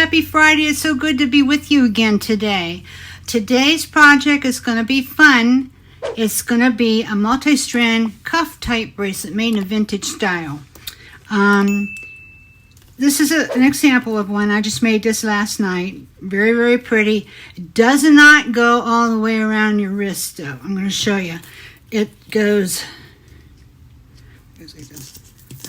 happy Friday. It's so good to be with you again today. Today's project is going to be fun. It's going to be a multi-strand cuff type bracelet made in a vintage style. This is an example of one. I just made this last night. Very, very pretty. It does not go all the way around your wrist though. I'm going to show you. It goes like this.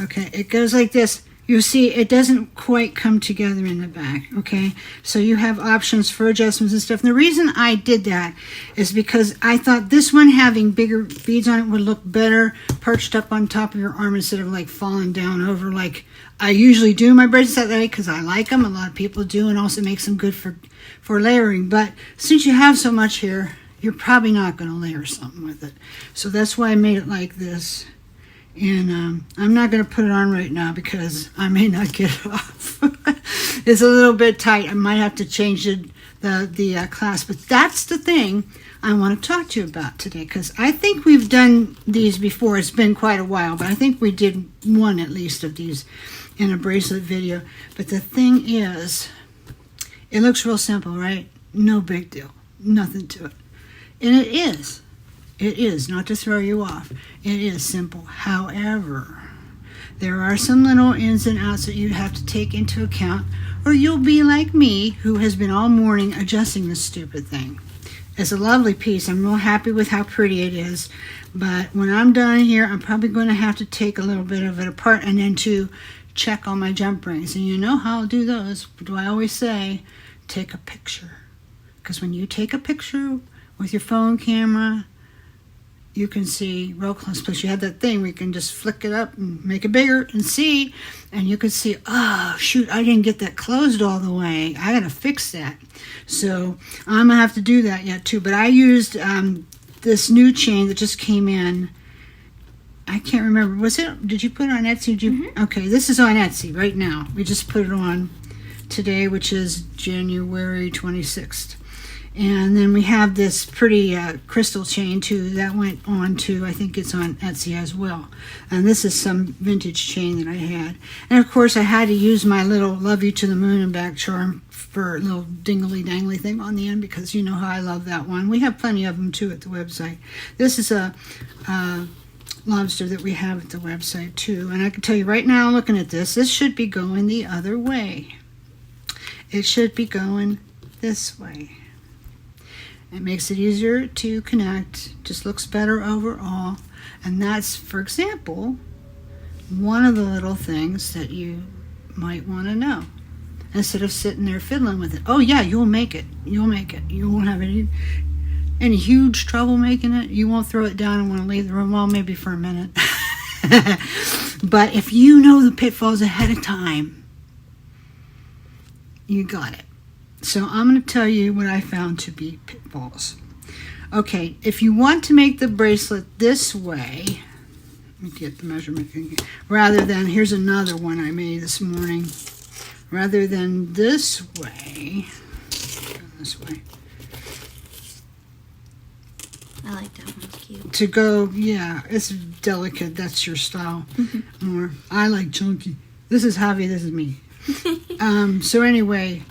Okay, it goes like this. You see, it doesn't quite come together in the back, okay? So you have options for adjustments and stuff. And the reason I did that is because I thought this one having bigger beads on it would look better perched up on top of your arm instead of like falling down over like I usually do my bracelets that way because I like them. A lot of people do, and also makes them good for layering. But since you have so much here, you're probably not going to layer something with it. So that's why I made it like this. And I'm not going to put it on right now because I may not get it off. It's a little bit tight. I might have to change the clasp. But that's the thing I want to talk to you about today, because I think we've done these before. It's been quite a while, but I think we did one at least of these in a bracelet video. But the thing is, it looks real simple, right? No big deal. Nothing to it. And it is. It is, not to throw you off. It is simple. However, there are some little ins and outs that you have to take into account, or you'll be like me, who has been all morning adjusting this stupid thing. It's a lovely piece. I'm real happy with how pretty it is. But when I'm done here, I'm probably going to have to take a little bit of it apart and then to check all my jump rings. And you know how I'll do those. What do I always say? Take a picture. Because when you take a picture with your phone camera, you can see real close. Plus you have that thing where you can just flick it up and make it bigger and see. And you can see, oh, shoot, I didn't get that closed all the way. I got to fix that. So I'm going to have to do that yet too. But I used this new chain that just came in. I can't remember. Did you put it on Etsy? Mm-hmm. Okay, this is on Etsy right now. We just put it on today, which is January 26th. And then we have this pretty crystal chain too that went on to, I think it's on Etsy as well. And this is some vintage chain that I had. And of course I had to use my little Love You to the Moon and Back charm for a little dingly dangly thing on the end, because you know how I love that one. We have plenty of them too at the website. This is a lobster that we have at the website too. And I can tell you right now, looking at this should be going the other way. It should be going this way. It makes it easier to connect, just looks better overall. And that's, for example, one of the little things that you might want to know. Instead of sitting there fiddling with it. Oh yeah, you'll make it. You'll make it. You won't have any huge trouble making it. You won't throw it down and want to leave the room. Well, maybe for a minute. But if you know the pitfalls ahead of time, you got it. So I'm going to tell you what I found to be pitfalls. Okay, if you want to make the bracelet this way, let me get the measurement again. Rather than, here's another one I made this morning. Rather than this way, I like that one. It's cute. To go, yeah, it's delicate. That's your style. Or I like chunky. This is Javi, this is me. So anyway,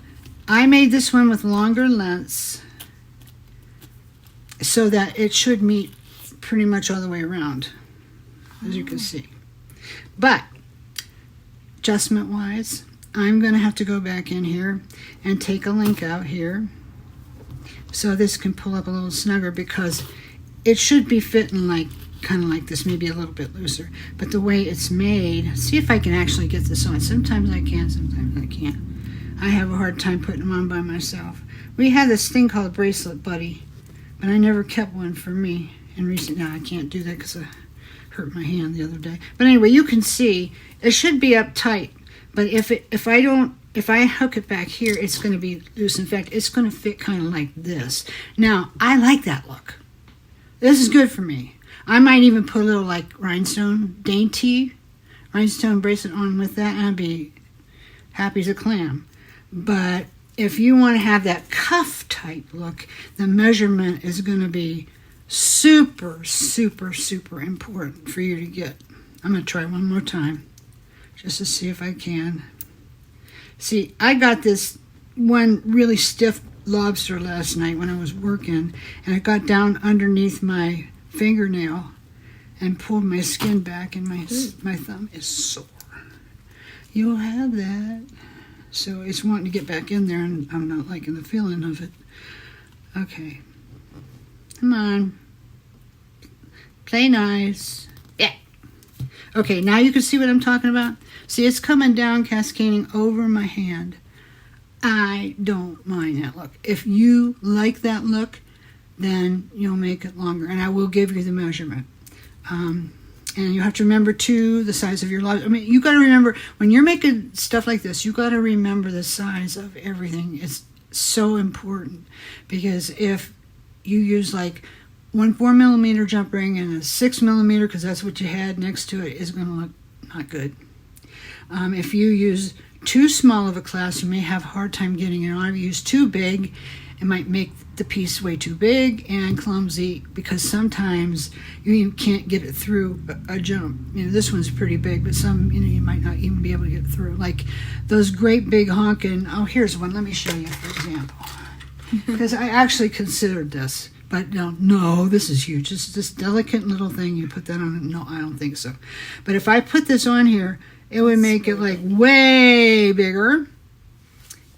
I made this one with longer lengths so that it should meet pretty much all the way around, as you can see. But adjustment-wise, I'm going to have to go back in here and take a link out here so this can pull up a little snugger, because it should be fitting like kind of like this, maybe a little bit looser. But the way it's made, see if I can actually get this on. Sometimes I can, sometimes I can't. I have a hard time putting them on by myself. We had this thing called Bracelet Buddy, but I never kept one for me. In recent, now I can't do that because I hurt my hand the other day. But anyway, you can see it should be up tight. But if I hook it back here, it's going to be loose. In fact, it's going to fit kind of like this. Now, I like that look. This is good for me. I might even put a little like dainty rhinestone bracelet on with that, and I'd be happy as a clam. But if you want to have that cuff type look, the measurement is going to be super, super, super important for you to get. I'm going to try one more time just to see if I can. See, I got this one really stiff lobster last night when I was working, and I got down underneath my fingernail and pulled my skin back, and my thumb is sore. You'll have that. So it's wanting to get back in there, and I'm not liking the feeling of it. Okay. Come on. Play nice. Yeah. Okay, now you can see what I'm talking about. See, it's coming down, cascading over my hand. I don't mind that look. If you like that look, then you'll make it longer, and I will give you the measurement. And you have to remember, too, the size of your lobster. I mean, you got to remember, when you're making stuff like this, you got to remember the size of everything. It's so important, because if you use like 1 4mm jump ring and a 6mm, because that's what you had next to it, is going to look not good. If you use too small of a class, you may have a hard time getting it on. If you use too big, it might make the piece way too big and clumsy, because sometimes you can't get it through a jump. You know, this one's pretty big, but some, you know, you might not even be able to get it through. Like those great big honking, oh, here's one. Let me show you, for example. Because I actually considered this, but no, this is huge. This is this delicate little thing. You put that on, no, I don't think so. But if I put this on here, it would make it like way bigger.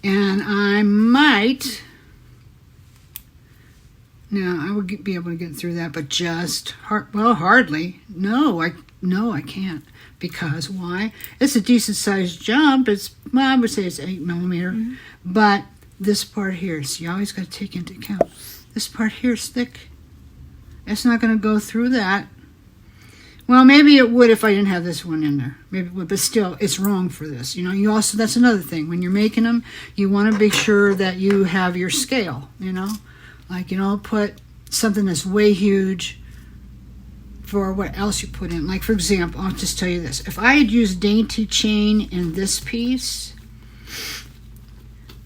And I might... Now, I would be able to get through that, but just, hardly. No, I can't. Because why? It's a decent sized jump. Well, I would say it's 8mm. Mm-hmm. But this part here, so you always got to take into account. This part here is thick. It's not going to go through that. Well, maybe it would if I didn't have this one in there. Maybe it would, but still, it's wrong for this. You know, you also, that's another thing. When you're making them, you want to be sure that you have your scale, you know. Like, you know, put something that's way huge for what else you put in. Like, for example, I'll just tell you this. If I had used dainty chain in this piece,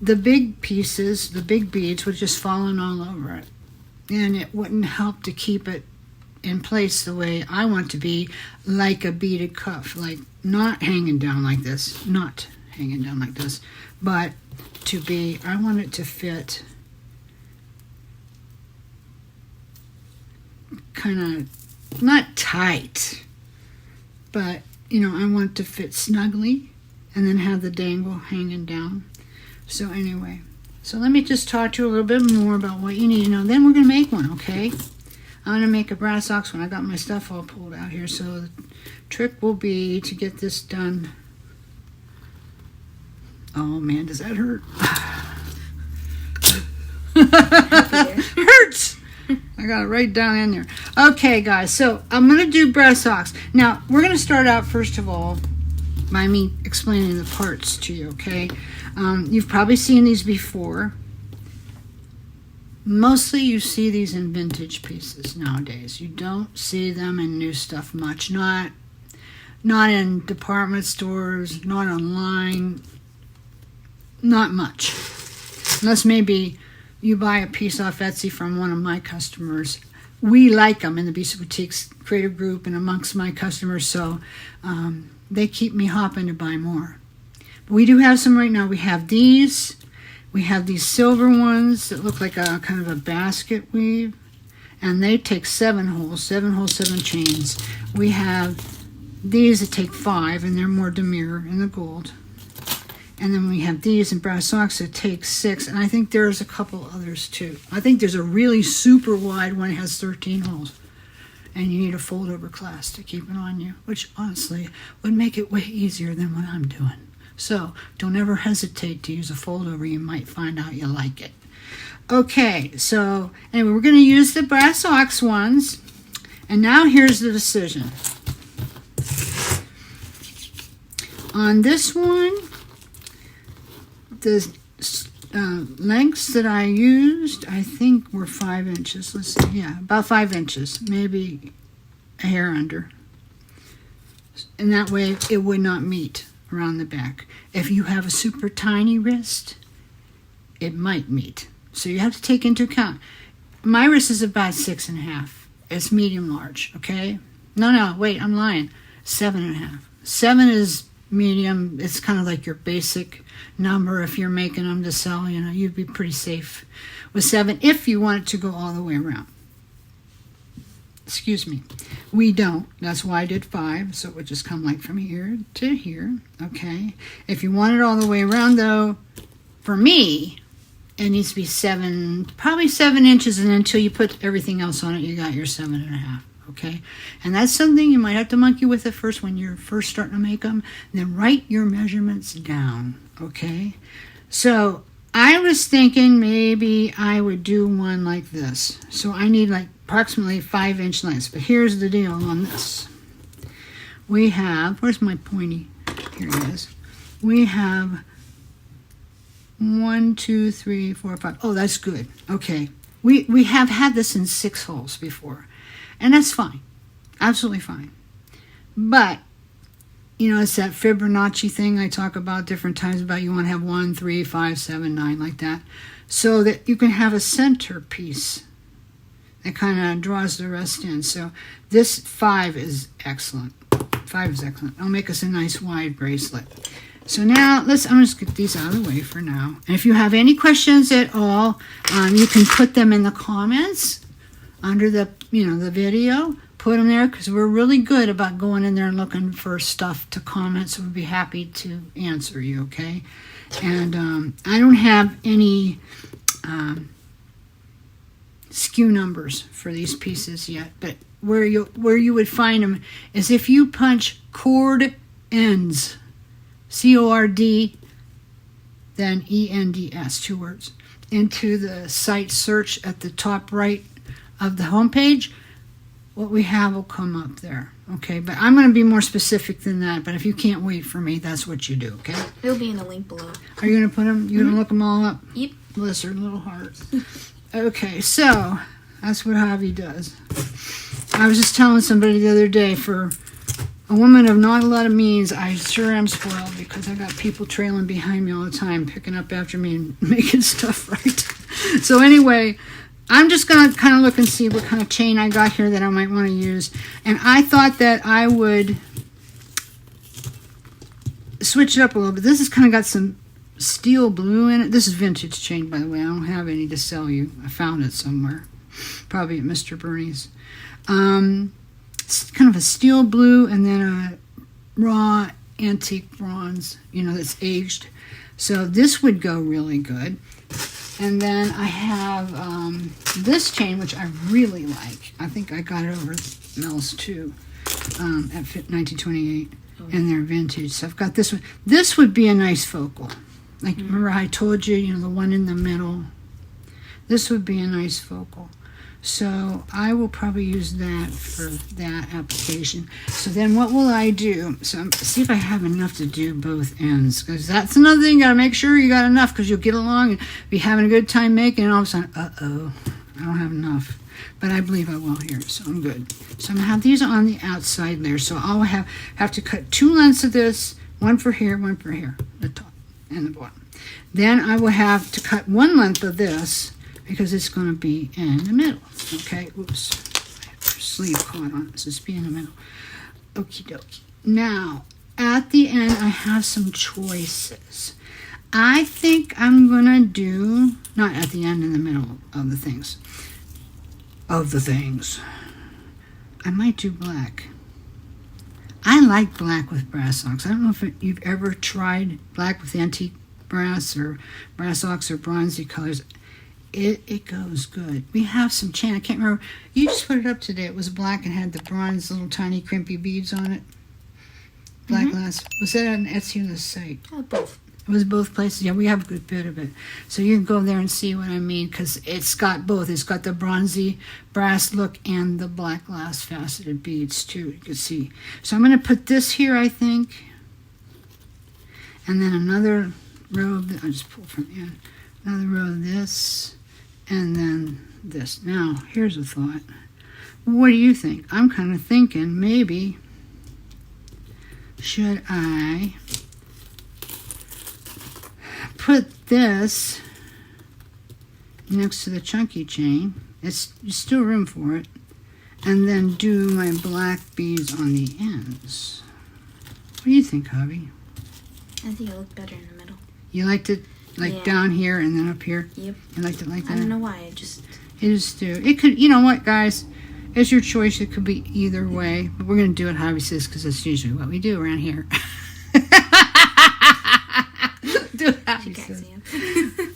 the big pieces, the big beads, would just fallen all over it. And it wouldn't help to keep it in place the way I want to be, like a beaded cuff. Like, not hanging down like this. Not hanging down like this. But to be, I want it to fit... kind of not tight, but you know, I want to fit snugly and then have the dangle hanging down. So anyway, so let me just talk to you a little bit more about what you need to know. Then we're gonna make one, okay? I'm gonna make a brass ox one. I got my stuff all pulled out here, so the trick will be to get this done. Oh man, does that hurt? Hurts. I got it right down in there. Okay, guys, so I'm going to do brass ox. Now, we're going to start out, first of all, by me explaining the parts to you, okay? You've probably seen these before. Mostly you see these in vintage pieces nowadays. You don't see them in new stuff much. Not in department stores, not online. Not much. Unless maybe... you buy a piece off Etsy from one of my customers. We like them in the Beaded Boutiques creative group and amongst my customers, so they keep me hopping to buy more. But we do have some right now. We have these. We have these silver ones that look like a kind of a basket weave, and they take 7 holes, 7 chains. We have these that take 5, and they're more demure in the gold. And then we have these in brass ox that take 6, and I think there's a couple others too. I think there's a really super wide one that has 13 holes, and you need a fold over class to keep it on you, which honestly would make it way easier than what I'm doing. So don't ever hesitate to use a fold over. You might find out you like it. Okay, so anyway, we're going to use the brass ox ones, and now here's the decision. On this one, the lengths that I used, I think were 5 inches. Let's see, yeah, about 5 inches, maybe a hair under. And that way it would not meet around the back. If you have a super tiny wrist, it might meet. So you have to take into account. My wrist is about 6.5. It's medium large, okay? No, wait, I'm lying. 7.5. 7 is medium. It's kind of like your basic number. If you're making them to sell, you'd be pretty safe with 7 if you want it to go all the way around. Excuse me. We don't. That's why I did 5. So it would just come like from here to here. Okay. If you want it all the way around, though, for me, it needs to be 7, probably 7 inches. And until you put everything else on it, you got your 7.5. Okay. And that's something you might have to monkey with at first when you're first starting to make them. And then write your measurements down. Okay. So I was thinking maybe I would do one like this. So I need like approximately 5-inch lengths. But here's the deal on this. We have, where's my pointy? Here it is. We have 1, 2, 3, 4, 5. Oh, that's good. Okay. We have had this in 6 holes before. And that's fine. Absolutely fine. But, it's that Fibonacci thing I talk about different times about you want to have 1, 3, 5, 7, 9, like that. So that you can have a centerpiece that kind of draws the rest in. So this 5 is excellent. 5 is excellent. It'll make us a nice wide bracelet. So now, I'm just get these out of the way for now. And if you have any questions at all, you can put them in the comments under the, the video. Put them there because we're really good about going in there and looking for stuff to comment. So we'd be happy to answer you, okay? And I don't have any SKU numbers for these pieces yet, but where you would find them is if you punch cord ends, CORD, then ENDS, 2 words, into the site search at the top right of the homepage. What we have will come up there, okay? But I'm going to be more specific than that. But if you can't wait for me, that's what you do, okay? It'll be in the link below. Are you going to put them? You going to look them all up? Yep. Bless her little heart. Okay, so that's what Javi does. I was just telling somebody the other day, for a woman of not a lot of means, I sure am spoiled because I got people trailing behind me all the time, picking up after me and making stuff right. So anyway, I'm just going to kind of look and see what kind of chain I got here that I might want to use. And I thought that I would switch it up a little bit. This has kind of got some steel blue in it. This is vintage chain, by the way. I don't have any to sell you. I found it somewhere. Probably at Mr. Bernie's. It's kind of a steel blue and then a raw antique bronze, that's aged. So this would go really good. And then I have this chain, which I really like. I think I got it over at Mel's too, at 1928, and they're vintage. So I've got this one. This would be a nice focal. Like, remember I told you, the one in the middle? This would be a nice focal. So I will probably use that for that application. So then what will I do? So see if I have enough to do both ends. Because that's another thing. You got to make sure you got enough because you'll get along and be having a good time making it. And all of a sudden, uh-oh, I don't have enough. But I believe I will here, so I'm good. So I'm going to have these on the outside there. So I'll have to cut 2 lengths of this. One for here, one for here. The top and the bottom. Then I will have to cut 1 length of this, because it's going to be in the middle. Okay, oops. I have your sleeve caught on it, so it's be in the middle. Okie dokie. Now, at the end, I have some choices. I think I'm going to do, not at the end, in the middle of the things. I might do black. I like black with brass ox. I don't know if you've ever tried black with antique brass or brass ox or bronzy colors. It goes good. We have some chain. I can't remember. You just put it up today. It was black and had the bronze little tiny crimpy beads on it. Black glass. Was that on Etsy or the site? Oh, both. It was both places. Yeah, we have a good bit of it. So you can go there and see what I mean, because it's got both. It's got the bronzy brass look and the black glass faceted beads too. You can see. So I'm going to put this here, I think. And then another row of I'll just pull from the end. Another row of this. And then this. Now, here's a thought. What do you think? I'm kind of thinking maybe should I put this next to the chunky chain. There's still room for it. And then do my black beads on the ends. do you think, hubby? I think it looked better in the middle. You liked it like Yeah. down here and then up here? Yep. You liked it like that? I don't know why. It just. It is too. It could, you know what, guys? It's your choice. It could be either way. But we're going to do it how he says because that's usually what we do around here. Do it how She he can't says. see him.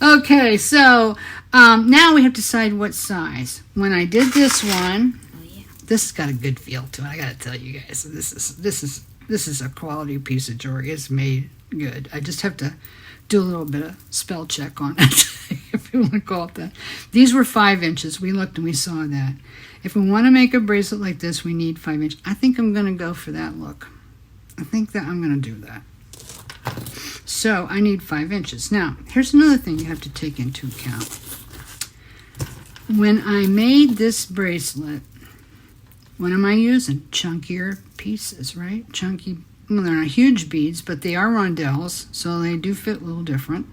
Okay, so now we have to decide what size. When I did this one, Oh yeah. this has got a good feel to it. I got to tell you guys, this is a quality piece of jewelry. It's made good. I just have to do a little bit of spell check on it, if you want to call it that. These were 5 inches. We looked and we saw that. If we want to make a bracelet like this, we need 5 inches. I think I'm going to go for that look. I think that I'm going to do that. So I need 5 inches. Now, here's another thing you have to take into account. When I made this bracelet, what am I using? Chunkier pieces, right? Chunky, well, they're not huge beads, but they are rondelles, so they do fit a little different.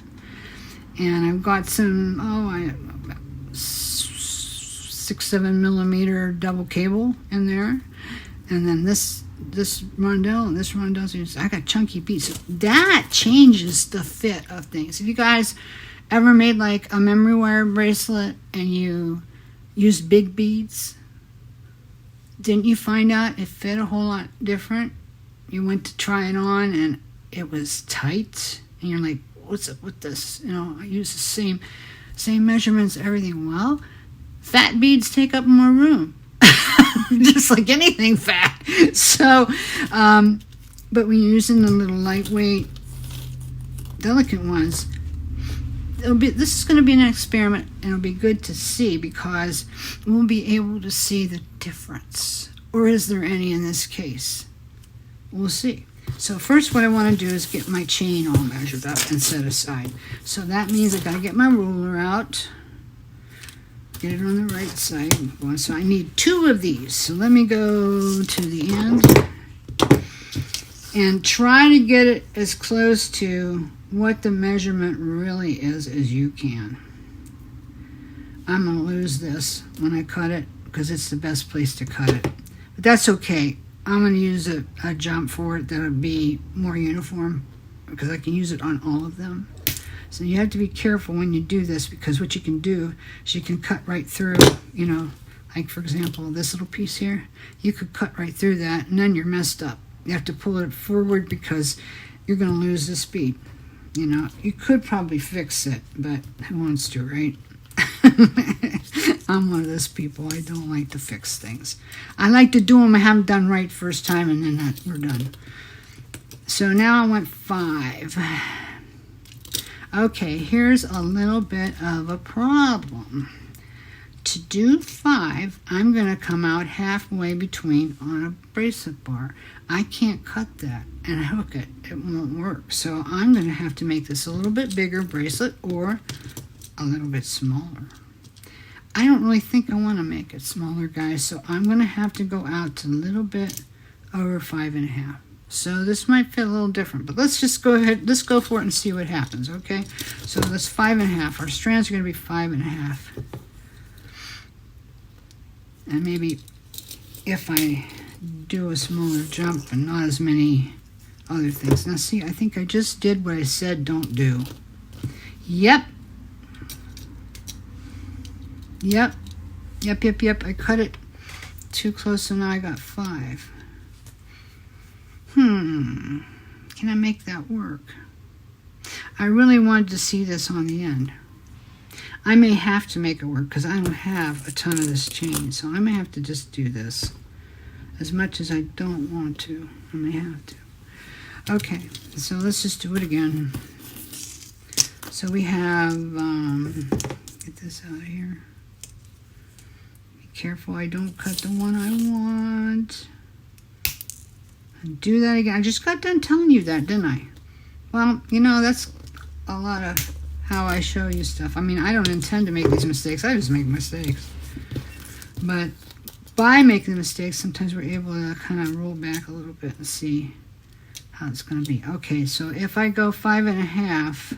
And I've got some, about 6-7 millimeter double cable in there. And then this rondelle and this rondelle, so I got chunky beads. So that changes the fit of things. If you guys ever made like a memory wire bracelet and you used big beads, didn't you find out it fit a whole lot different? You went to try it on and it was tight, and you're like, what's up with this? You know, I use the same measurements, everything. Well, fat beads take up more room. Just like anything fat. So, but when you're using the little lightweight, delicate ones, this is going to be an experiment, and it'll be good to see because we'll be able to see the difference. Or is there any in this case? We'll see. So first what I want to do is get my chain all measured up and set aside. So that means I got to get my ruler out. Get it on the right side. So I need 2 of these. So let me go to the end and try to get it as close to what the measurement really is as you can. I'm going to lose this when I cut it because it's the best place to cut it. But that's okay. I'm going to use a jump for it that'll be more uniform because I can use it on all of them. So you have to be careful when you do this because what you can do is you can cut right through, you know, like for example, this little piece here, you could cut right through that and then you're messed up. You have to pull it forward because you're going to lose the speed. You know, you could probably fix it, but who wants to, right? I'm one of those people. I don't like to fix things. I like to do them I have them done right first time and then we're done. So now I want 5. Okay, here's a little bit of a problem. To do 5, I'm going to come out halfway between on a bracelet bar. I can't cut that and hook it. It won't work. So I'm going to have to make this a little bit bigger bracelet or a little bit smaller. I don't really think I want to make it smaller, guys, so I'm going to have to go out to a little bit over 5.5. So this might fit a little different, but let's just go ahead, let's go for it and see what happens, okay? So that's 5.5. Our strands are going to be 5.5. And maybe if I do a smaller jump and not as many other things. Now see, I think I just did what I said don't do. Yep. I cut it too close, so now I got 5. Can I make that work? I really wanted to see this on the end. I may have to make it work because I don't have a ton of this chain, so I may have to just do this. As much as I don't want to, I may have to. Okay, so let's just do it again. So we have, get this out of here. Be careful I don't cut the one I want. And do that again. I just got done telling you that, didn't I? Well, you know, that's a lot of how I show you stuff. I mean, I don't intend to make these mistakes. I just make mistakes. But by making the mistakes, sometimes we're able to kind of roll back a little bit and see how it's going to be. Okay, so if I go 5.5,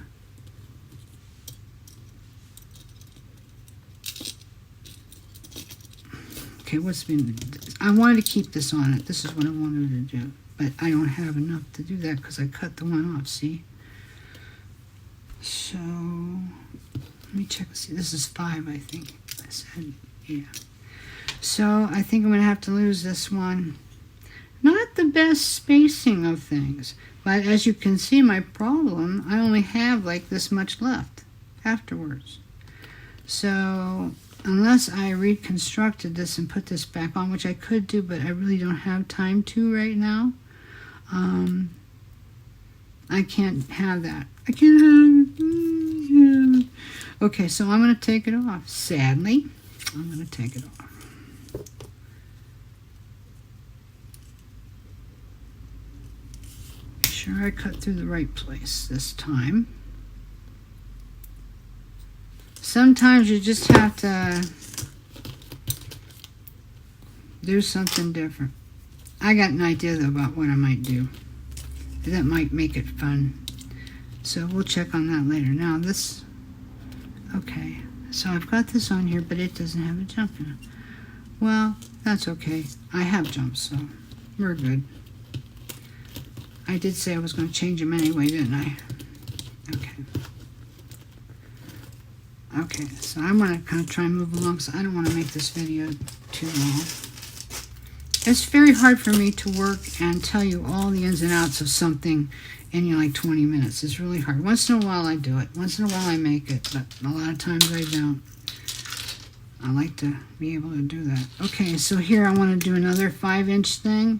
okay, I wanted to keep this on it. This is what I wanted to do. but I don't have enough to do that because I cut the one off, see? So, let me check, see, this is 5, I think. I said, yeah. So, I think I'm going to have to lose this one. Not the best spacing of things, but as you can see, my problem, I only have like this much left afterwards. So, unless I reconstructed this and put this back on, which I could do, but I really don't have time to right now, I can't have that. I can't have... Okay, so I'm going to take it off. Sadly, I'm going to take it off. Make sure I cut through the right place this time. Sometimes you just have to do something different. I got an idea though about what I might do. That might make it fun. So we'll check on that later. Now this, okay. So I've got this on here, but it doesn't have a jump in it. Well, that's okay. I have jumps, so we're good. I did say I was going to change them anyway, didn't I? Okay. Okay, so I'm going to kind of try and move along, so I don't want to make this video too long. It's very hard for me to work and tell you all the ins and outs of something in like 20 minutes. It's really hard. Once in a while I do it. Once in a while I make it, but a lot of times I don't. I like to be able to do that. Okay, so here I want to do another 5-inch thing.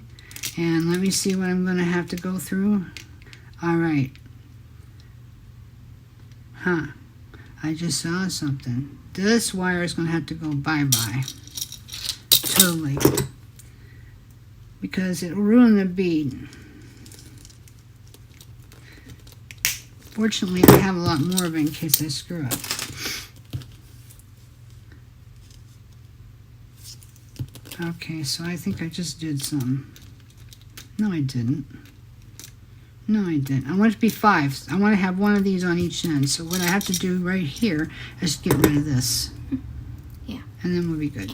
And let me see what I'm going to have to go through. All right. Huh. I just saw something. This wire is going to have to go bye-bye. Totally. Because it'll ruin the bead. Fortunately, I have a lot more of it in case I screw up. Okay, so I think I just did some. No, I didn't. No, I didn't. I want it to be 5. I want to have one of these on each end. So what I have to do right here is get rid of this. Yeah. And then we'll be good.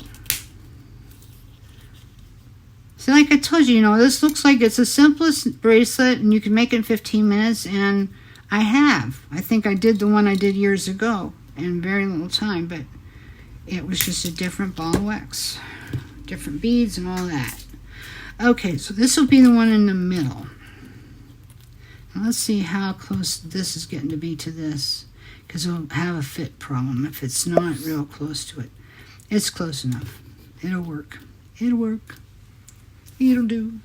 So like I told you, this looks like it's the simplest bracelet, and you can make it in 15 minutes, and I have. I think I did the one I did years ago in very little time, but it was just a different ball of wax. Different beads and all that. Okay, so this will be the one in the middle. Now let's see how close this is getting to be to this, because we'll have a fit problem if it's not real close to it. It's close enough. It'll work. It'll work. It'll do.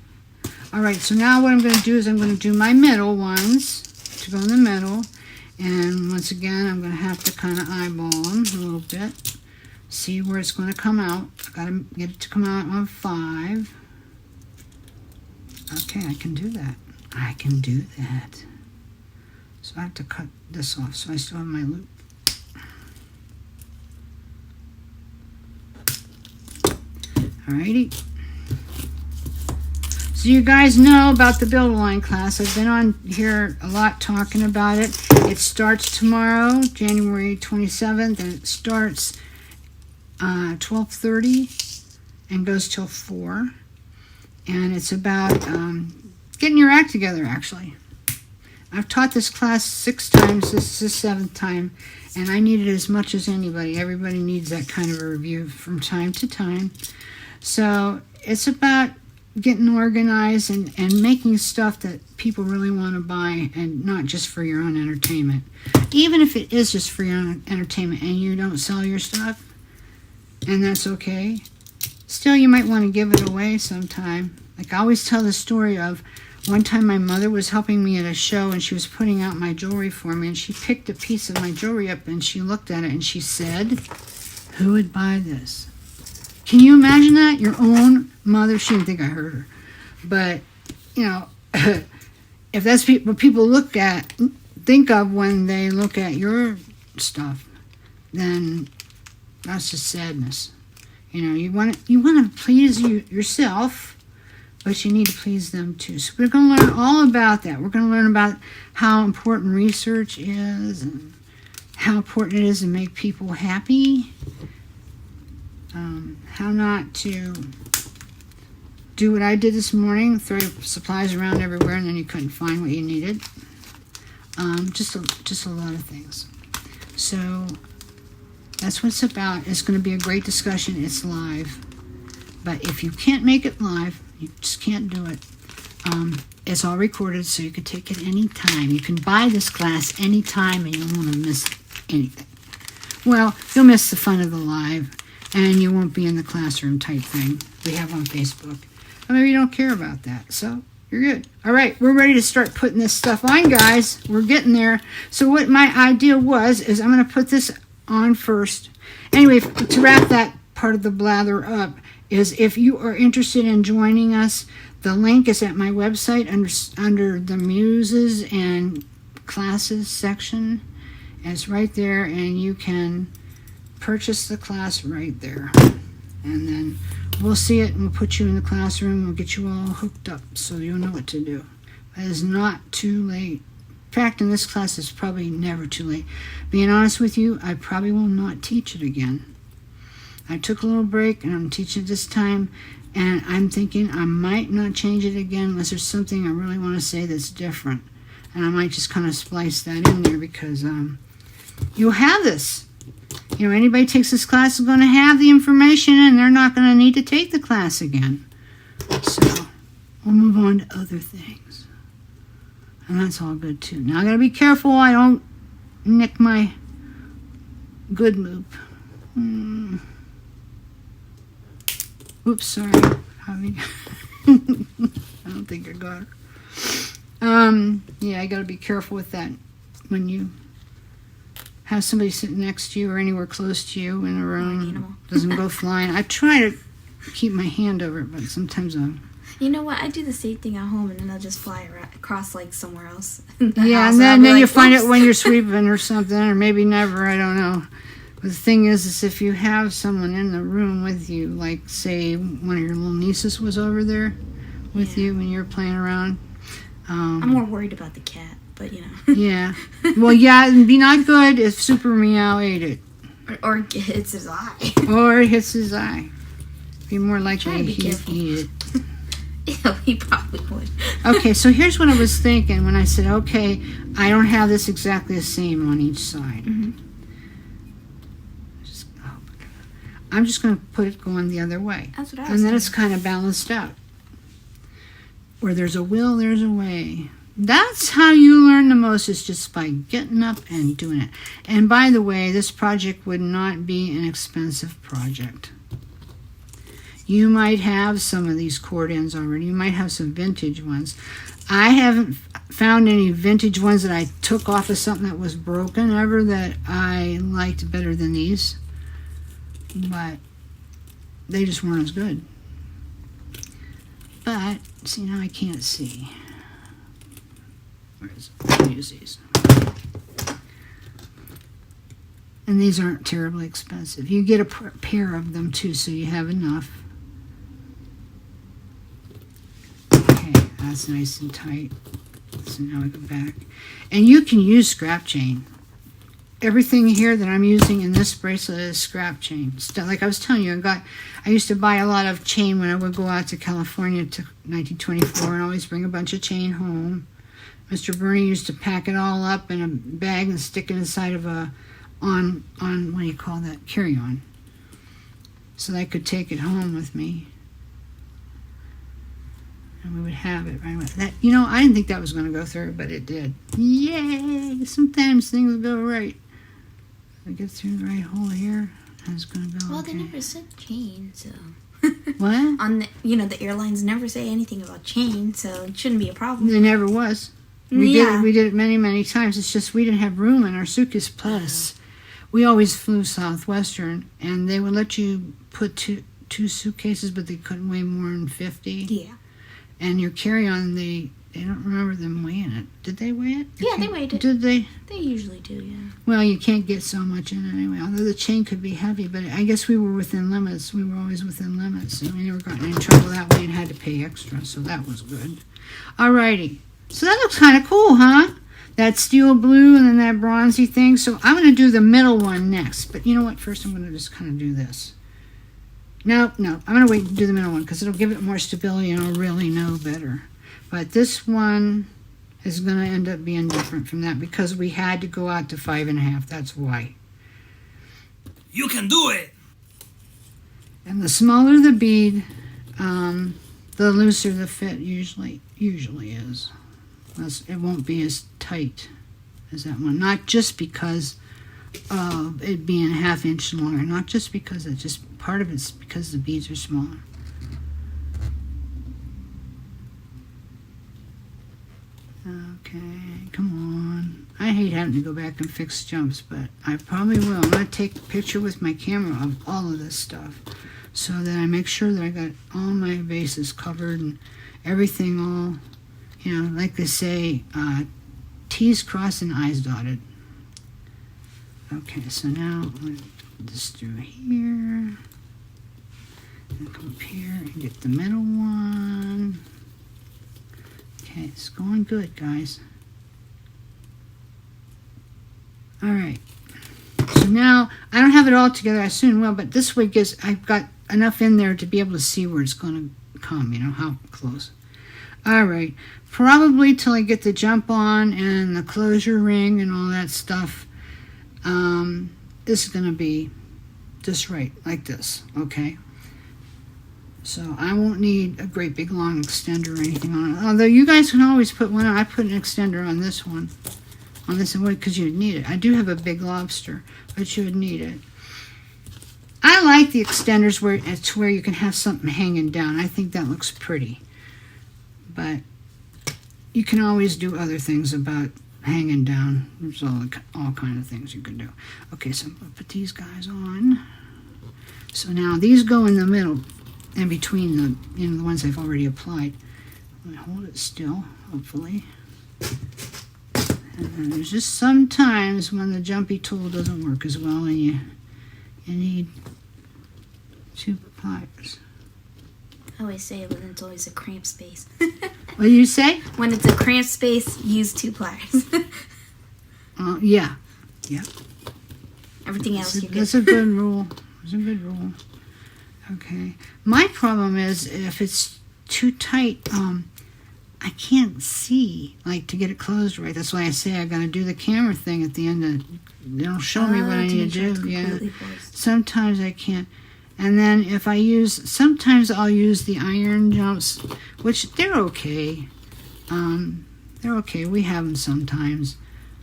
Alright, so now what I'm going to do is I'm going to do my middle ones to go in the middle. And once again, I'm going to have to kind of eyeball them a little bit. See where it's going to come out. I've got to get it to come out on 5. Okay, I can do that. I can do that. So I have to cut this off so I still have my loop. Alrighty. So you guys know about the Build-A-Line class. I've been on here a lot talking about it. It starts tomorrow, January 27th, and it starts 12:30 and goes till 4. And it's about getting your act together, actually. I've taught this class 6 times. This is the 7th time, and I need it as much as anybody. Everybody needs that kind of a review from time to time. So it's about getting organized and making stuff that people really want to buy, and not just for your own entertainment. Even if it is just for your own entertainment and you don't sell your stuff, and that's okay, still you might want to give it away sometime. Like I always tell the story of one time my mother was helping me at a show, and she was putting out my jewelry for me, and she picked a piece of my jewelry up and she looked at it and she said, "Who would buy this?" Can you imagine that? Your own mother. She didn't think I heard her. But, if that's what people think of when they look at your stuff, then that's just sadness. You want to please yourself, but you need to please them too. So we're going to learn all about that. We're going to learn about how important research is and how important it is to make people happy. How not to do what I did this morning, throw your supplies around everywhere, and then you couldn't find what you needed. Just a lot of things. So that's what it's about. It's going to be a great discussion. It's live. But if you can't make it live, you just can't do it. It's all recorded, so you can take it anytime. You can buy this class anytime, and you won't have missed anything. Well, you'll miss the fun of the live, and you won't be in the classroom type thing we have on Facebook. Or maybe you don't care about that, so you're good. All right, we're ready to start putting this stuff on, guys. We're getting there. So what my idea is I'm going to put this on first. Anyway, to wrap that part of the blather up, is if you are interested in joining us, the link is at my website under the Muses and Classes section. It's right there, and you can purchase the class right there. And then we'll see it, and we'll put you in the classroom. We'll get you all hooked up so you'll know what to do. It is not too late. In fact, in this class, it's probably never too late. Being honest with you, I probably will not teach it again. I took a little break, and I'm teaching it this time, and I'm thinking I might not change it again unless there's something I really want to say that's different. And I might just kind of splice that in there because you'll have this. You know, anybody takes this class is going to have the information, and they're not going to need to take the class again. So we'll move on to other things. And that's all good, too. Now, I got to be careful I don't nick my good loop. Oops, sorry. I don't think I got her. Yeah, I got to be careful with that when you have somebody sitting next to you or anywhere close to you in a room. Doesn't go flying. I try to keep my hand over it, but sometimes You know what? I do the same thing at home, and then I'll just fly across like somewhere else. Yeah, and then you find it when you're sweeping or something, or maybe never. I don't know. But the thing is if you have someone in the room with you, like say one of your little nieces was over there with you when you're playing around. I'm more worried about the cat, but you know. Yeah. Well, yeah, it'd be not good if Super Meow ate it. Or it hits his eye. Or it hits his eye. Be more likely he'd eat it. Yeah, he probably would. Okay, so here's what I was thinking when I said, okay, I don't have this exactly the same on each side. I'm just going to put it going the other way. That's what I was And then saying. it's kind of balanced out. Where there's a will, there's a way. That's how you learn the most, is just by getting up and doing it. And by the way, this project would not be an expensive project. You might have some of these cord ends already. You might have some vintage ones. I haven't found any vintage ones that I took off of something that was broken ever that I liked better than these. But they just weren't as good. But, see, now I can't see. Where is it? I'll use these. And these aren't terribly expensive. You get a pair of them, too, so you have enough. Okay, that's nice and tight. So now we go back. And you can use scrap chain. Everything here that I'm using in this bracelet is scrap chain. Like I was telling you, I used to buy a lot of chain when I would go out to California to 1924 and always bring a bunch of chain home. Mr. Bernie used to pack it all up in a bag and stick it inside of a what do you call that? Carry-on. So that I could take it home with me. And we would have it right away. That, you know, I didn't think that was going to go through, but it did. Yay! Sometimes things go right. I get through the right hole here. It's going to go. Well, okay. they never said chain, so. What? On the, the airlines never say anything about chain, so it shouldn't be a problem. There never was. We did it many, many times. It's just we didn't have room in our suitcase. Plus, we always flew Southwestern, and they would let you put two suitcases, but they couldn't weigh more than 50. Yeah. And your carry-on, they don't remember them weighing it. Did they weigh it? Yeah, they weighed it. Did they? They usually do, yeah. Well, you can't get so much in it anyway, although the chain could be heavy, but I guess we were within limits. We were always within limits, and we never got in trouble that way and had to pay extra, so that was good. Alrighty. So that looks kind of cool, huh? That steel blue and then that bronzy thing. So I'm going to do the middle one next. But you know what? First I'm going to just kind of do this. No, I'm going to wait and do the middle one because it'll give it more stability and I'll really know better. But this one is going to end up being different from that because we had to go out to 5.5. That's why. You can do it! And the smaller the bead, the looser the fit usually is. It won't be as tight as that one. Not just because of it being a 1/2 inch longer. Not just because it's just part of it's because the beads are smaller. Okay, come on. I hate having to go back and fix jumps, but I probably will. I'm going to take a picture with my camera of all of this stuff so that I make sure that I got all my bases covered and everything all, like they say, T's crossed and I's dotted. Okay, so now I'm going to put this through here. And come up here and get the middle one. Okay, it's going good, guys. All right. So now, I don't have it all together. I soon will, but this way I've got enough in there to be able to see where it's going to come, how close. All right. Probably till I get the jump on and the closure ring and all that stuff. This is going to be just right, like this, okay? So I won't need a great big long extender or anything on it. Although you guys can always put one on. I put an extender on this one. On this one because you'd need it. I do have a big lobster, but you would need it. I like the extenders where you can have something hanging down. I think that looks pretty. But you can always do other things about hanging down. There's all kind of things you can do. Okay, so I'm going to put these guys on. So now these go in the middle and between the ones I've already applied. I'm going to hold it still, hopefully. And then there's just some times when the jumpy tool doesn't work as well and you need 2 pliers. I always say when it's always a cramp space. What do you say? When it's a cramp space, use 2 pliers. Yeah. Everything else you can. That's a good rule. That's a good rule. Okay. My problem is if it's too tight, I can't see, to get it closed right. That's why I say I got to do the camera thing at the end. They'll show me what I need to do. Yeah. Sometimes I can't. And then if sometimes I'll use the iron jumps, which they're okay. They're okay. We have them sometimes.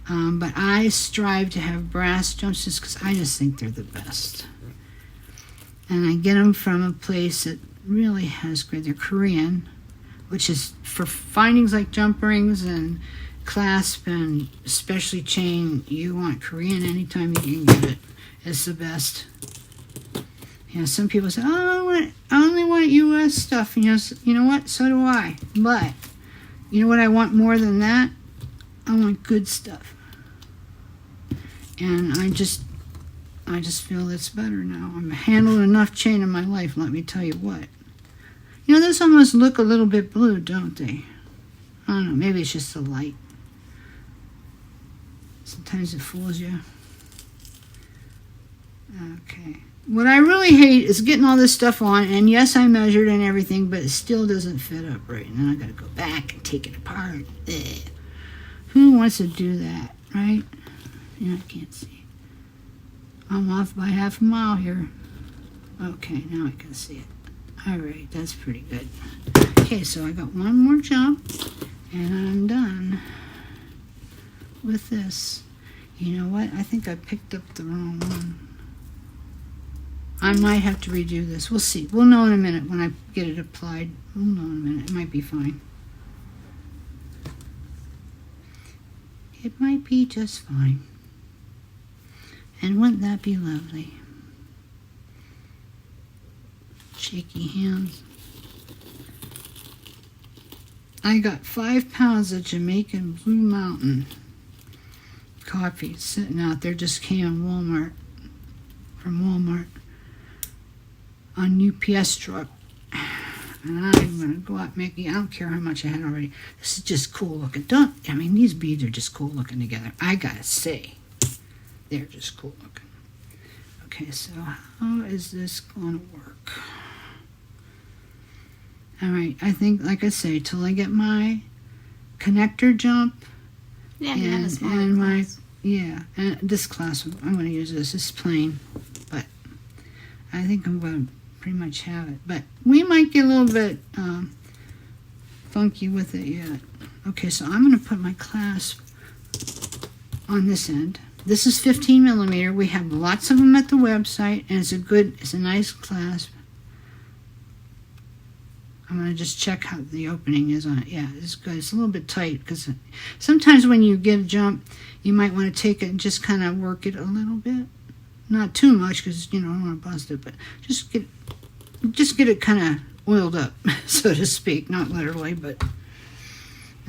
But I strive to have brass jumps just because I just think they're the best. And I get them from a place that really has great. They're Korean, which is for findings like jump rings and clasp and especially chain. You want Korean anytime you can get it. It's the best. Some people say, I only want U.S. stuff. And you know what? So do I. But you know what I want more than that? I want good stuff. And I just feel it's better now. I've handled enough chain in my life, let me tell you what. Those almost look a little bit blue, don't they? I don't know, maybe it's just the light. Sometimes it fools you. Okay. What I really hate is getting all this stuff on, and yes, I measured and everything, but it still doesn't fit up right. And then I gotta go back and take it apart. Ugh. Who wants to do that, right? I can't see. I'm off by 1/2 mile here. Okay, now I can see it. All right, that's pretty good. Okay, so I got one more jump, and I'm done with this. You know what? I think I picked up the wrong one. I might have to redo this. We'll see. We'll know in a minute when I get it applied. We'll know in a minute. It might be fine. It might be just fine. And wouldn't that be lovely? Shaky hands. I got 5 pounds of Jamaican Blue Mountain coffee sitting out there. Just came in from Walmart on UPS truck. And I'm going to go out and make it. I don't care how much I had already. This is just cool looking. These beads are just cool looking together. I got to say, they're just cool looking. Okay, so how is this going to work? All right, I think, like I say, till I get my connector jump, Yeah, you have a smaller and my, class. yeah, and this class, I'm going to use this. It's plain, but I think I'm going to pretty much have it. But we might get a little bit funky with it yet. Okay, so I'm going to put my clasp on this end. This is 15 millimeter. We have lots of them at the website, and it's a nice clasp. I'm going to just check how the opening is on it. Yeah, it's good. It's a little bit tight because sometimes when you get a jump, you might want to take it and just kind of work it a little bit. Not too much because, I don't want to bust it, but just get it kind of oiled up, so to speak. Not literally, but...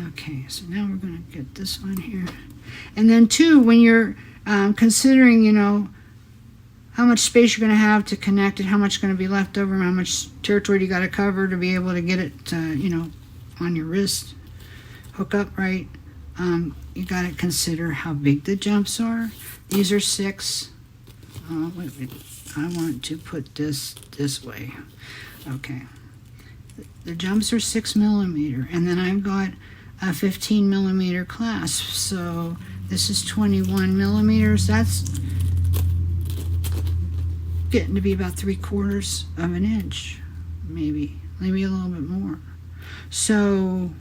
Okay, so now we're going to get this on here. And then, too, when you're considering, how much space you're going to have to connect it, how much is going to be left over, and how much territory you got to cover to be able to get it, on your wrist, hook up right. You got to consider how big the jumps are. These are 6. Wait, I want to put this way. Okay. The jumps are 6 millimeter, and then I've got a 15 millimeter clasp. So this is 21 millimeters. That's getting to be about 3/4 of an inch, maybe a little bit more. So,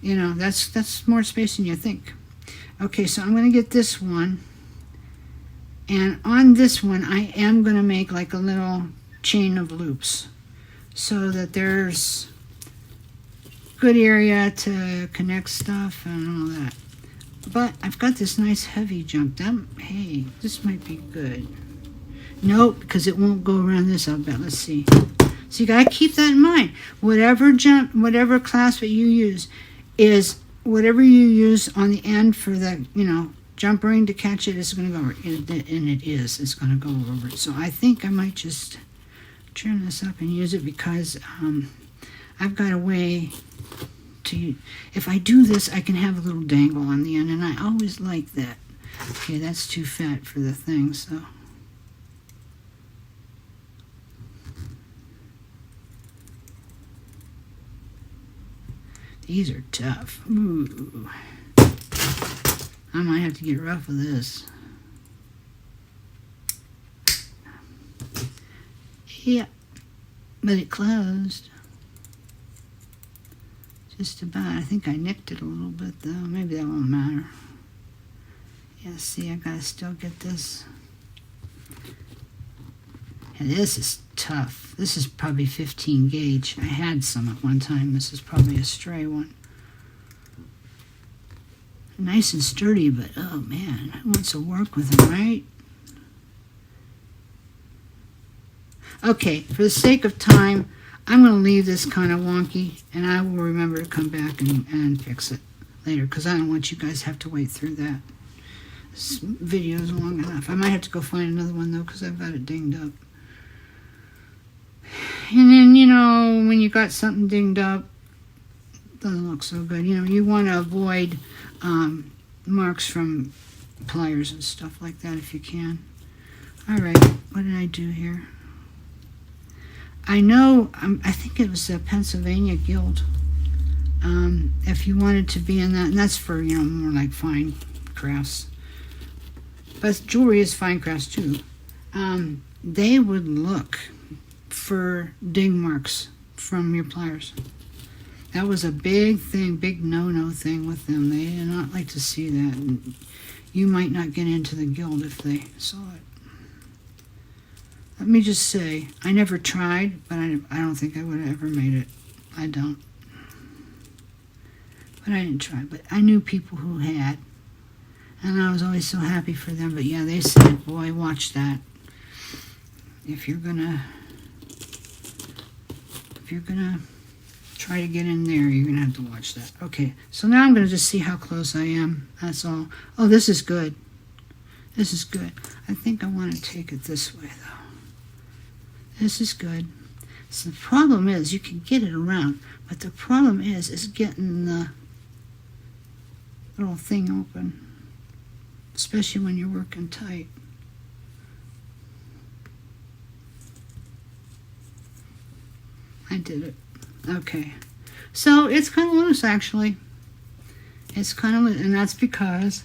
that's more space than you think. Okay, so I'm going to get this one, and on this one I am going to make like a little chain of loops so that there's good area to connect stuff and all that. But I've got this nice heavy jump. Hey, this might be good. Nope, because it won't go around this, I'll bet. Let's see. So you gotta keep that in mind. Whatever clasp that you use is whatever you use on the end for the, jump ring to catch it is gonna go over. And it's gonna go over it. So I think I might just turn this up and use it because I've got a way to, if I do this, I can have a little dangle on the end, and I always like that. Okay, that's too fat for the thing, so. These are tough. Ooh. I might have to get rough with this. Yeah, but it closed. Just about. I think I nicked it a little bit though. Maybe that won't matter. Yeah, see, I gotta still get this. And this is tough. This is probably 15 gauge. I had some at one time. This is probably a stray one. Nice and sturdy, but oh man, who wants to work with them, right? Okay, for the sake of time, I'm going to leave this kind of wonky, and I will remember to come back and fix it later, because I don't want you guys to have to wait through that. This video is long enough. I might have to go find another one, though, because I've got it dinged up. And then, when you got something dinged up, it doesn't look so good. You want to avoid marks from pliers and stuff like that if you can. All right, what did I do here? I know, I think it was a Pennsylvania Guild. If you wanted to be in that, and that's for, more like fine crafts. But jewelry is fine crafts too. They would look for ding marks from your pliers. That was a big thing, big no-no thing with them. They did not like to see that. And you might not get into the guild if they saw it. Let me just say, I never tried, but I don't think I would have ever made it. I don't. But I didn't try. But I knew people who had. And I was always so happy for them. But yeah, they said, boy, watch that. If you're gonna try to get in there, you're gonna have to watch that. Okay, so now I'm gonna just see how close I am. That's all. Oh, this is good. This is good. I think I want to take it this way, though. This is good. So the problem is, you can get it around, but the problem is getting the little thing open, especially when you're working tight. I did it. Okay. So it's kind of loose, actually. It's kind of loose, and that's because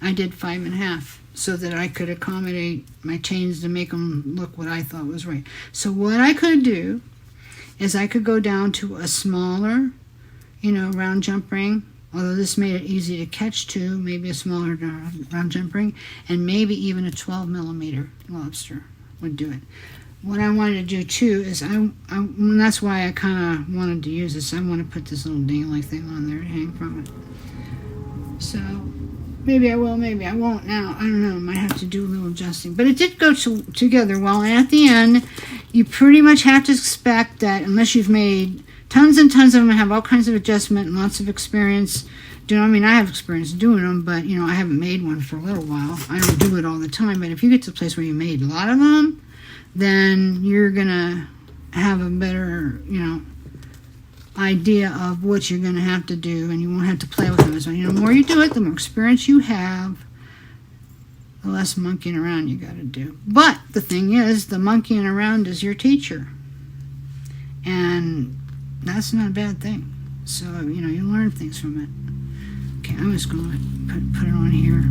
I did 5.5 so that I could accommodate my chains to make them look what I thought was right. So what I could do is I could go down to a smaller, round jump ring, although this made it easy to catch too, maybe a smaller round jump ring, and maybe even a 12 millimeter lobster would do it. What I wanted to do too is, and that's why I kind of wanted to use this, I want to put this little dangly thing on there to hang from it. So maybe I will, maybe I won't now. I don't know, might have to do a little adjusting. But it did go together well, and at the end, you pretty much have to expect that unless you've made tons and tons of them and have all kinds of adjustment and lots of experience. I have experience doing them, but, I haven't made one for a little while. I don't do it all the time, but if you get to a place where you made a lot of them, then you're going to have a better, idea of what you're going to have to do, and you won't have to play with them. So, the more you do it, the more experience you have, the less monkeying around you got to do. But the thing is, the monkeying around is your teacher. And that's not a bad thing. So, you learn things from it. Okay, I'm just going to put it on here.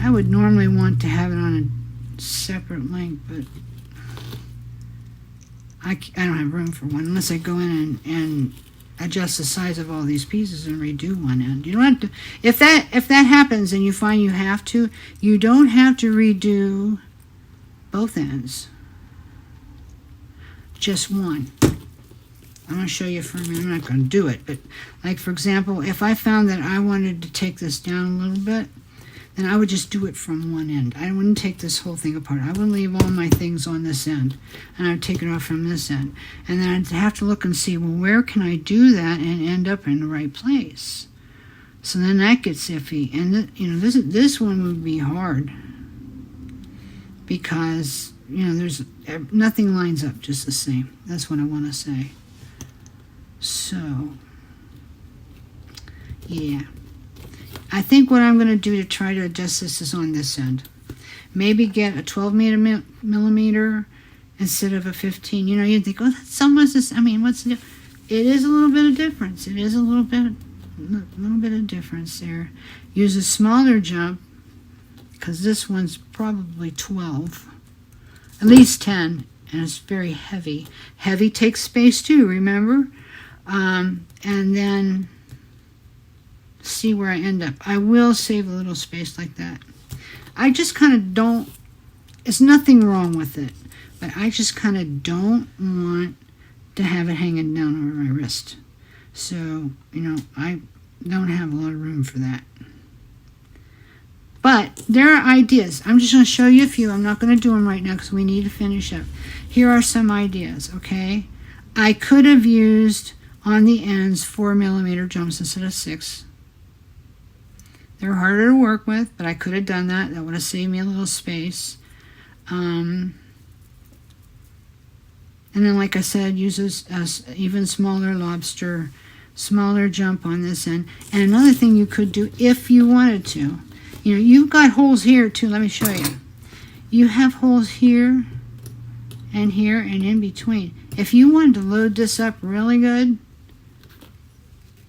I would normally want to have it on a separate link, but I don't have room for one unless I go in and adjust the size of all these pieces and redo one end. You don't have to, if that happens and you find you have to, you don't have to redo both ends. Just one. I'm going to show you for a minute. I'm not going to do it, but like for example, if I found that I wanted to take this down a little bit, then I would just do it from one end. I wouldn't take this whole thing apart. I would leave all my things on this end, and I'd take it off from this end. And then I'd have to look and see, well, where can I do that and end up in the right place? So then that gets iffy. And this one would be hard because there's nothing lines up just the same. That's what I want to say. So yeah. I think what I'm going to do to try to adjust this is on this end. Maybe get a 12 millimeter instead of a 15. You'd think, oh, that's almost this. What's the difference? It is a little bit of difference. It is a little bit of difference there. Use a smaller jump because this one's probably 12, at least 10, and it's very heavy. Heavy takes space too, remember? And then see where I end up. I will save a little space like that. I just kind of don't, there's nothing wrong with it, but I just kind of don't want to have it hanging down over my wrist. So, I don't have a lot of room for that. But there are ideas. I'm just going to show you a few. I'm not going to do them right now because we need to finish up. Here are some ideas, okay? I could have used on the ends 4 millimeter jumps instead of 6. They're harder to work with, but I could have done that. That would have saved me a little space. And then, like I said, use a even smaller lobster, smaller jump on this end. And another thing you could do if you wanted to, you've got holes here too. Let me show you. You have holes here and here and in between. If you wanted to load this up really good,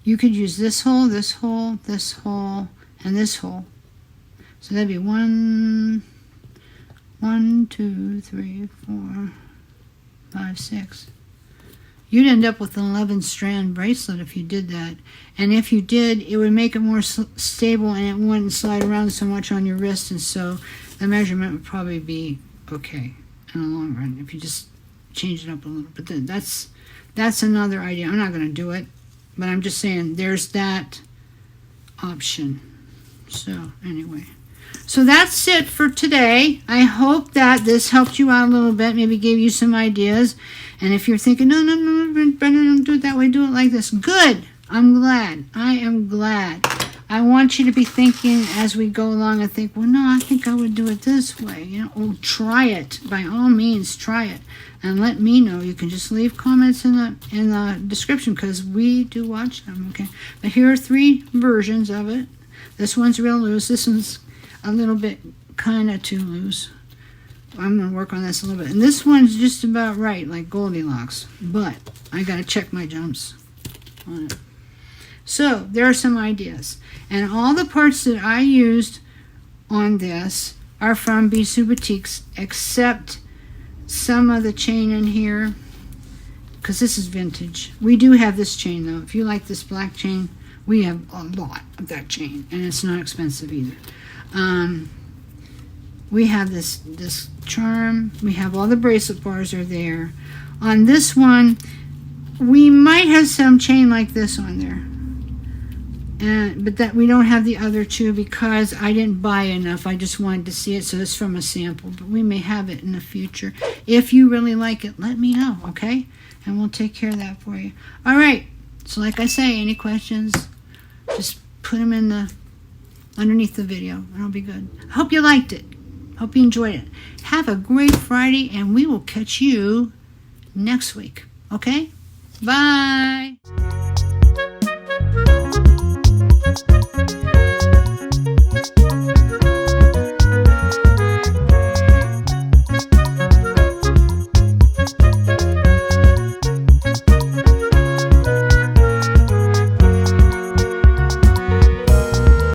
you could use this hole, this hole, this hole, and this hole. So that'd be 1, 2, 3, 4, 5, 6. You'd end up with an 11-strand bracelet if you did that. And if you did, it would make it more stable and it wouldn't slide around so much on your wrist, and so the measurement would probably be okay in the long run if you just change it up a little bit. That's another idea. I'm not going to do it, but I'm just saying there's that option. So anyway, so that's it for today. I hope that this helped you out a little bit, maybe gave you some ideas. And if you're thinking, no, Brenda, don't do it that way, do it like this. Good. I'm glad. I am glad. I want you to be thinking as we go along and think, well, no, I think I would do it this way. Or try it. By all means, try it. And let me know. You can just leave comments in the description because we do watch them, okay? But here are 3 versions of it. This one's real loose. This one's a little bit kind of too loose. I'm going to work on this a little bit. And this one's just about right, like Goldilocks. But I got to check my jumps on it. So there are some ideas. And all the parts that I used on this are from Bisou Boutiques, except some of the chain in here, because this is vintage. We do have this chain, though. If you like this black chain, we have a lot of that chain, and it's not expensive either. We have this charm. We have all the bracelet bars are there. On this one, we might have some chain like this on there. But that we don't have the other two because I didn't buy enough. I just wanted to see it, so it's from a sample. But we may have it in the future. If you really like it, let me know, okay? And we'll take care of that for you. All right. So like I say, any questions, just put them in underneath the video, and it'll be good. I hope you liked it. Hope you enjoyed it. Have a great Friday, and we will catch you next week. Okay? Bye.